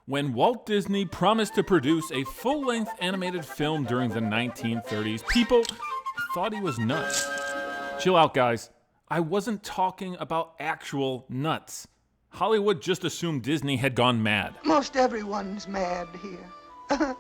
When Walt Disney promised to produce a full-length animated film during the 1930s, people thought he was nuts. Chill out, guys. I wasn't talking about actual nuts. Hollywood just assumed Disney had gone mad. Most everyone's mad here.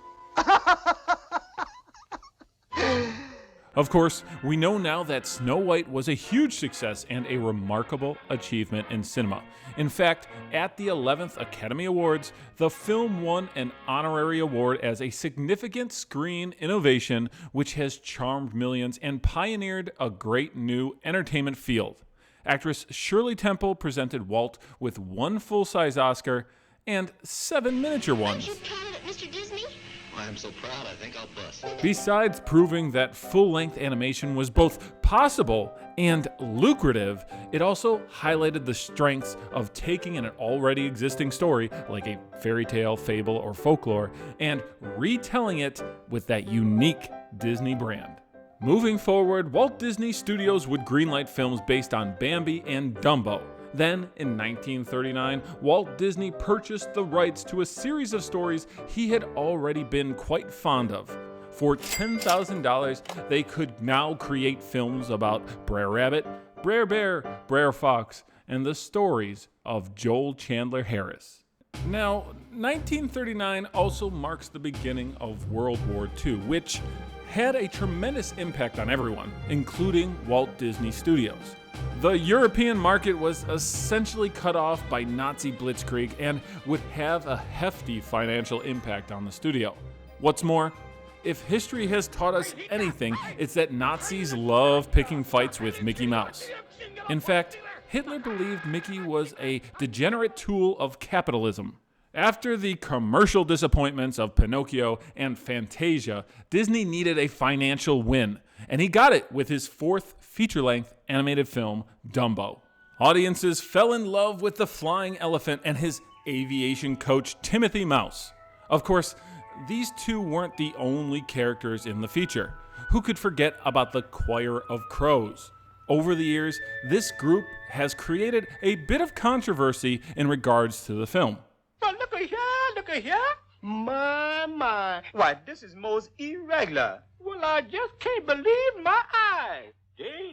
Of course, we know now that Snow White was a huge success and a remarkable achievement in cinema. In fact, at the 11th Academy Awards, the film won an honorary award as a significant screen innovation which has charmed millions and pioneered a great new entertainment field. Actress Shirley Temple presented Walt with 1 full-size Oscar and 7 miniature ones. Aren't you proud of it, Mr. Disney? I'm so proud, I think I'll bust. Besides proving that full-length animation was both possible and lucrative, it also highlighted the strengths of taking an already existing story, like a fairy tale, fable, or folklore, and retelling it with that unique Disney brand. Moving forward, Walt Disney Studios would greenlight films based on Bambi and Dumbo. Then, in 1939, Walt Disney purchased the rights to a series of stories he had already been quite fond of. For $10,000, they could now create films about Brer Rabbit, Brer Bear, Brer Fox, and the stories of Joel Chandler Harris. Now, 1939 also marks the beginning of World War II, which had a tremendous impact on everyone, including Walt Disney Studios. The European market was essentially cut off by Nazi blitzkrieg and would have a hefty financial impact on the studio. What's more, if history has taught us anything, it's that Nazis love picking fights with Mickey Mouse. In fact, Hitler believed Mickey was a degenerate tool of capitalism. After the commercial disappointments of Pinocchio and Fantasia, Disney needed a financial win, and he got it with his 4th feature-length animated film, Dumbo. Audiences fell in love with the flying elephant and his aviation coach, Timothy Mouse. Of course, these two weren't the only characters in the feature. Who could forget about the Choir of Crows? Over the years, this group has created a bit of controversy in regards to the film. But look at here. My. Why, this is most irregular. Well, I just can't believe my eyes.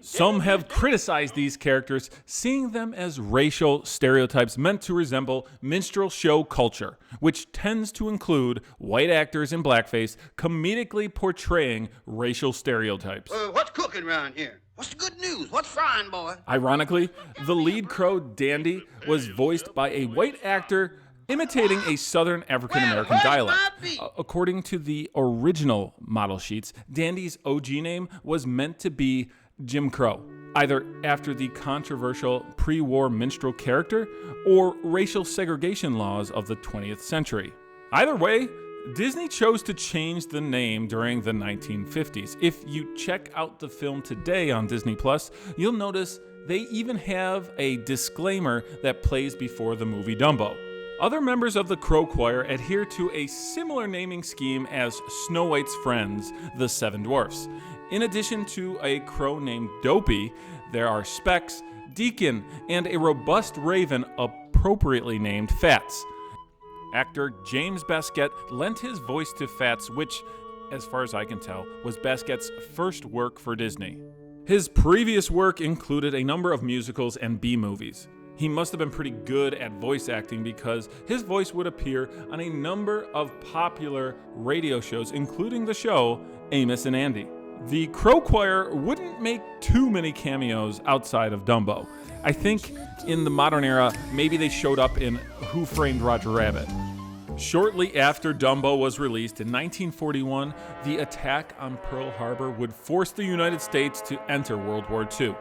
Some have criticized these characters, seeing them as racial stereotypes meant to resemble minstrel show culture, which tends to include white actors in blackface comedically portraying racial stereotypes. What's cooking around here? What's the good news? What's frying, boy? Ironically, the lead crow, Dandy, was voiced by a white actor imitating a Southern African-American dialect. According to the original model sheets, Dandy's OG name was meant to be Jim Crow, either after the controversial pre-war minstrel character or racial segregation laws of the 20th century. Either way, Disney chose to change the name during the 1950s. If you check out the film today on Disney+, you'll notice they even have a disclaimer that plays before the movie Dumbo. Other members of the Crow Choir adhere to a similar naming scheme as Snow White's friends, the Seven Dwarfs. In addition to a crow named Dopey, there are Specs, Deacon, and a robust raven appropriately named Fats. Actor James Baskett lent his voice to Fats, which, as far as I can tell, was Baskett's first work for Disney. His previous work included a number of musicals and B-movies. He must have been pretty good at voice acting because his voice would appear on a number of popular radio shows, including the show Amos and Andy. The Crow Choir wouldn't make too many cameos outside of Dumbo. I think in the modern era, maybe they showed up in Who Framed Roger Rabbit. Shortly after Dumbo was released in 1941, the attack on Pearl Harbor would force the United States to enter World War II.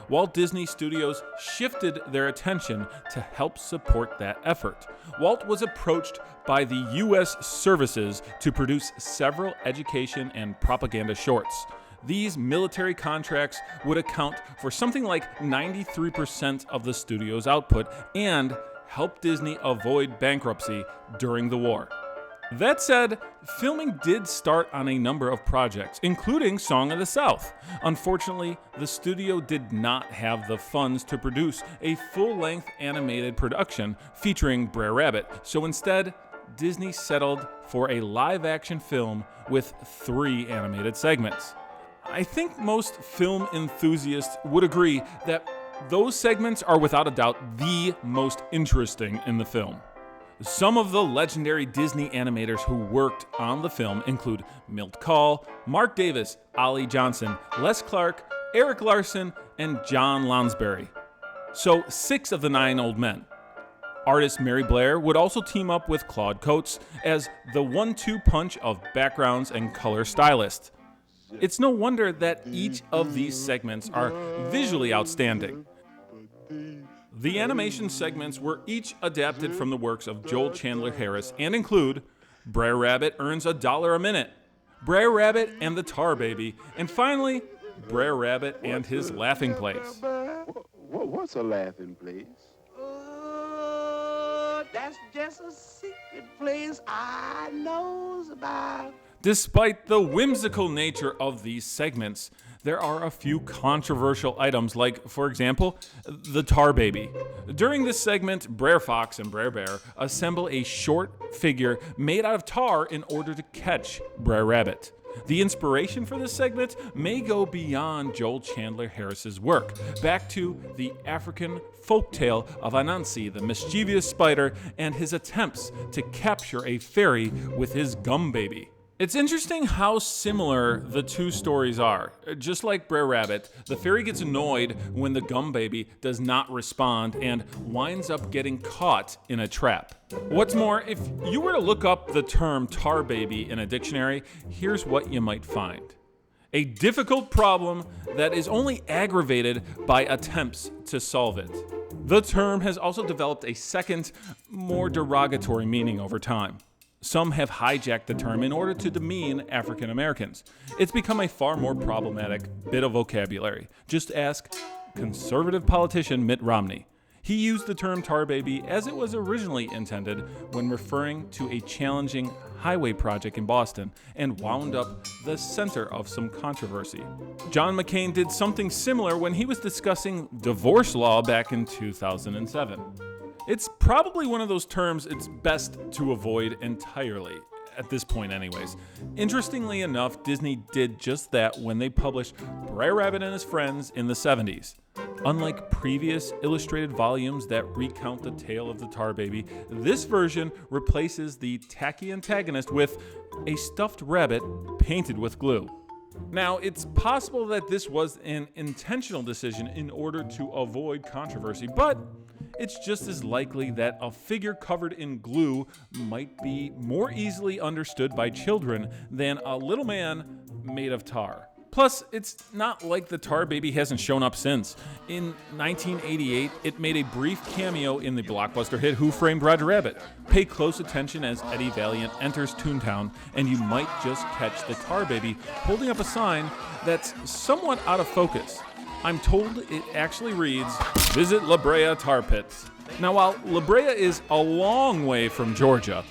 Walt Disney Studios shifted their attention to help support that effort. Walt was approached by the U.S. Services to produce several education and propaganda shorts. These military contracts would account for something like 93% of the studio's output and help Disney avoid bankruptcy during the war. That said, filming did start on a number of projects, including Song of the South. Unfortunately, the studio did not have the funds to produce a full-length animated production featuring Brer Rabbit, so instead, Disney settled for a live-action film with 3 animated segments. I think most film enthusiasts would agree that those segments are without a doubt the most interesting in the film. Some of the legendary Disney animators who worked on the film include Milt Kahl, Mark Davis, Ollie Johnson, Les Clark, Eric Larson, and John Lounsbury. So 6 of the 9 old men. Artist Mary Blair would also team up with Claude Coates as the 1-2 punch of backgrounds and color stylist. It's no wonder that each of these segments are visually outstanding. The animation segments were each adapted from the works of Joel Chandler Harris and include Brer Rabbit Earns $1 a Minute, Brer Rabbit and the Tar Baby, and finally, Brer Rabbit and His Laughing Place. What's a laughing place? That's just a secret place I knows about. Despite the whimsical nature of these segments, there are a few controversial items like, for example, the Tar Baby. During this segment, Brer Fox and Brer Bear assemble a short figure made out of tar in order to catch Brer Rabbit. The inspiration for this segment may go beyond Joel Chandler Harris's work, back to the African folktale of Anansi, the mischievous spider, and his attempts to capture a fairy with his gum baby. It's interesting how similar the 2 stories are. Just like Brer Rabbit, the fairy gets annoyed when the gum baby does not respond and winds up getting caught in a trap. What's more, if you were to look up the term tar baby in a dictionary, here's what you might find. A difficult problem that is only aggravated by attempts to solve it. The term has also developed a second, more derogatory meaning over time. Some have hijacked the term in order to demean African Americans. It's become a far more problematic bit of vocabulary. Just ask conservative politician Mitt Romney. He used the term tar baby as it was originally intended when referring to a challenging highway project in Boston and wound up the center of some controversy. John McCain did something similar when he was discussing divorce law back in 2007. It's probably one of those terms it's best to avoid entirely, at this point anyways. Interestingly enough, Disney did just that when they published Brer Rabbit and His Friends in the 70s. Unlike previous illustrated volumes that recount the tale of the Tar Baby, this version replaces the tacky antagonist with a stuffed rabbit painted with glue. Now, it's possible that this was an intentional decision in order to avoid controversy, but it's just as likely that a figure covered in glue might be more easily understood by children than a little man made of tar. Plus, it's not like the Tar Baby hasn't shown up since. In 1988, it made a brief cameo in the blockbuster hit Who Framed Roger Rabbit. Pay close attention as Eddie Valiant enters Toontown, and you might just catch the Tar Baby holding up a sign that's somewhat out of focus. I'm told it actually reads, "Visit La Brea Tar Pits." Now, while La Brea is a long way from Georgia,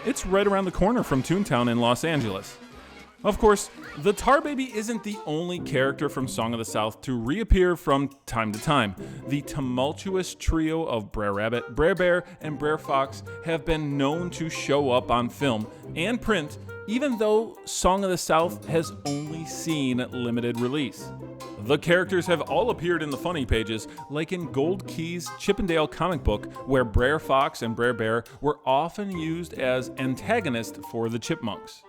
it's right around the corner from Toontown in Los Angeles. Of course, the Tar Baby isn't the only character from Song of the South to reappear from time to time. The tumultuous trio of Brer Rabbit, Brer Bear, and Brer Fox have been known to show up on film and print, even though Song of the South has only seen limited release. The characters have all appeared in the funny pages, like in Gold Key's Chippendale comic book, where Brer Fox and Brer Bear were often used as antagonists for the Chipmunks.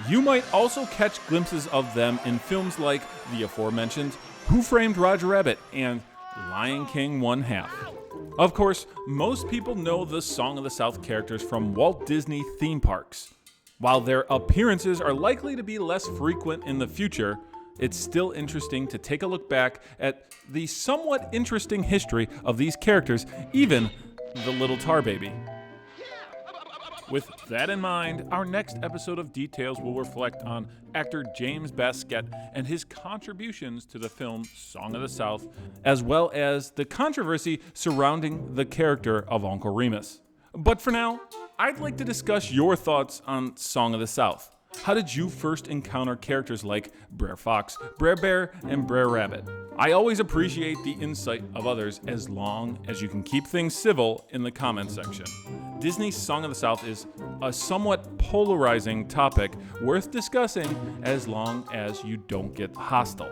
You might also catch glimpses of them in films like the aforementioned Who Framed Roger Rabbit and Lion King 1/2. Of course, most people know the Song of the South characters from Walt Disney theme parks. While their appearances are likely to be less frequent in the future, it's still interesting to take a look back at the somewhat interesting history of these characters, even the little Tar Baby. With that in mind, our next episode of Details will reflect on actor James Baskett and his contributions to the film Song of the South, as well as the controversy surrounding the character of Uncle Remus. But for now, I'd like to discuss your thoughts on Song of the South. How did you first encounter characters like Brer Fox, Brer Bear, and Brer Rabbit? I always appreciate the insight of others as long as you can keep things civil in the comment section. Disney's Song of the South is a somewhat polarizing topic worth discussing as long as you don't get hostile.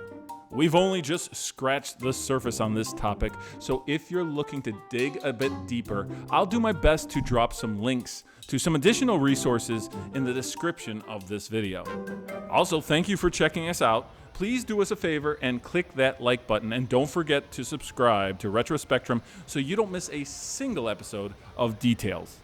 We've only just scratched the surface on this topic, so if you're looking to dig a bit deeper, I'll do my best to drop some links to some additional resources in the description of this video. Also, thank you for checking us out. Please do us a favor and click that like button, and don't forget to subscribe to Retro Spectrum so you don't miss a single episode of Details.